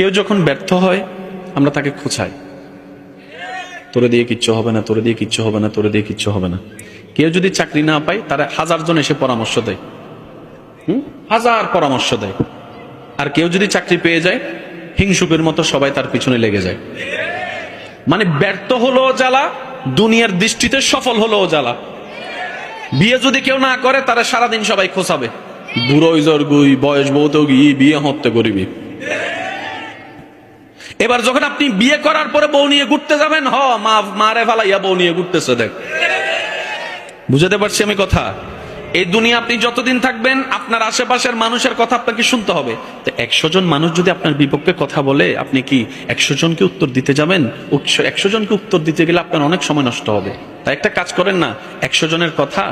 কেউ যখন ব্যর্থ হয় আমরা তাকে খোঁচাই, তোরে দিয়ে কিচ্ছু হবে না, তোরে দিয়ে কিচ্ছু হবে না, তোরে দিয়ে কিচ্ছু হবে না। কেউ যদি চাকরি না পায় তারা 1000 জন এসে পরামর্শ দেয়, 1000 পরামর্শ দেয়। আর কেউ যদি চাকরি পেয়ে যায় হিংসুকের মতো সবাই তার পিছনে লেগে যায়। মানে ব্যর্থ হলো জ্বালা, দুনিয়ার দৃষ্টিতে সফল হলো জ্বালা। বিয়ে যদি কেউ না করে তারা সারাদিন সবাই খোঁচাবে, বুড়ো জর্গুই বয়স বহুত গিয়ে বিয়ে হতে করিবি। এবার যখন আপনি বিয়ে করার পরে বউ নিয়ে ঘুরতে যাবেন, মারে ফালাইয়া বউ নিয়ে ঘুরতেছে, দেখ। বুঝাতে পারছি আমি কথা? এই দুনিয়া আপনি যতদিন থাকবেন আপনার আশেপাশের মানুষের কথা আপনাকে শুনতে হবে। তো 100 জন মানুষ যদি আপনার বিপক্ষে কথা বলে, আপনি কি 100 জনকে উত্তর দিতে যাবেন? 100 জনকে উত্তর দিতে গেলে আপনার অনেক সময় নষ্ট হবে। তাই একটা কাজ করেন না, 100 জনের কথা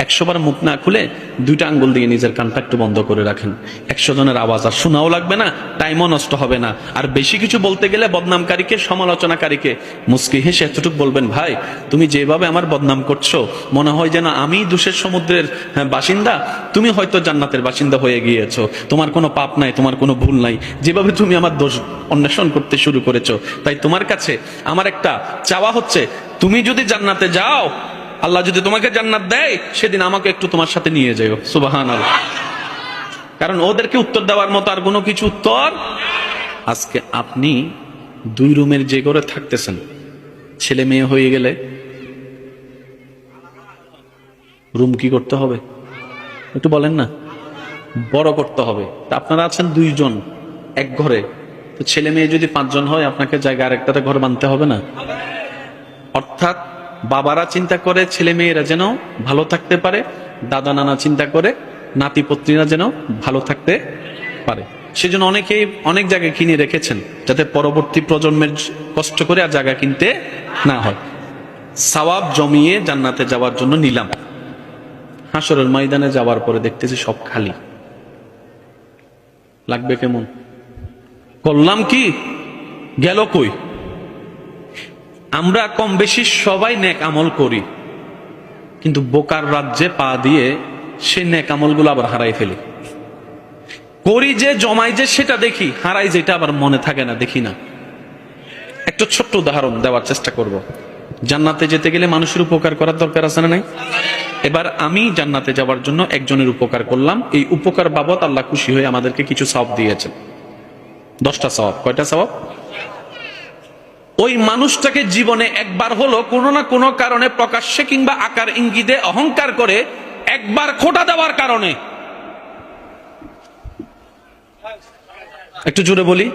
100 বার মুখ না খুলে 2টা আঙ্গুল দিয়ে নিজের কানটা একটু বন্ধ করে রাখেন। 100 জনের আওয়াজ আর শোনাও লাগবে না, টাইমও নষ্ট হবে না। আর বেশি কিছু বলতে গেলে বদনামকারীকে, সমালোচনাকারীকে মুস্কি হেসে এতটুকু বলবেন, ভাই তুমি যেভাবে আমার বদনাম করছো মনে হয় যেন আমি দোষের সমুদ্রের বাসিন্দা, তুমি হয়তো জান্নাতের বাসিন্দা হয়ে গিয়েছো। তোমার কোনো পাপ নাই, তোমার কোনো ভুল নাই, যেভাবে তুমি আমার দোষ অন্বেষণ করতে শুরু করেছো। তাই তোমার কাছে আমার একটা চাওয়া হচ্ছে, তুমি যদি জান্নাতে যাও, আল্লাহ যদি তোমাকে জান্নাত দেয়, সেদিন আমাকে একটু তোমার সাথে নিয়ে যাও। সুবহানাল্লাহ। কারণ ওদেরকে উত্তর দেওয়ার মতো আর কোনো কিছু উত্তর। আজকে আপনি 2 রুমের যে ঘরে থাকতেছেন, ছেলে মেয়ে হয়ে গেলে রুম কি করতে হবে একটু বলেন না? বড় করতে হবে। তা আপনারা আছেন 2 জন এক ঘরে, তো ছেলে মেয়ে যদি 5 জন হয় আপনাকে জায়গা আরেকটাতে ঘর বানতে হবে না? অর্থাৎ বাবারা চিন্তা করে ছেলে মেয়েরা যেন ভালো থাকতে পারে, দাদা নানা চিন্তা করে নাতি পত্নীরা যেন ভালো থাকতে পারে। সেজন্য অনেকেই অনেক জায়গা কিনে রেখেছেন, যাতে পরবর্তী প্রজন্মের কষ্ট করে আর জায়গা কিনতে না হয়। সওয়াব জমিয়ে জান্নাতে যাওয়ার জন্য নিলাম। হাসরের ময়দানে যাওয়ার পরে দেখতেছি সব খালি। লাগবে কেমন? করলাম কি, গেল কই? আমরা কম বেশি সবাই নেক আমল করি, কিন্তু বোকার রাজ্যে পা দিয়ে সে নেক আমলগুলো আবার হারাই ফেলি। করি যে, জমাই যে, সেটা দেখি, হারাই যেটা আবার মনে থাকে না, দেখি না। একটা ছোট্ট উদাহরণ দেওয়ার চেষ্টা করব। জান্নাতে যেতে গেলে মানুষের উপকার করার দরকার আছে না নাই? এবার আমি জান্নাতে যাওয়ার জন্য একজনের উপকার করলাম, এই উপকার বাবদ আল্লাহ খুশি হয়ে আমাদেরকে কিছু সওয়াব দিয়েছেন। 10টা সওয়াব। কয়টা সওয়াব? ওই মানুষটাকে জীবনে একবার হলো কোনো না কোনো কারণে প্রকাশ্যে কিংবা আকার ইঙ্গিতে অহংকার করে একবার খোঁটা দেওয়ার কারণে, একটু জোরে বলি,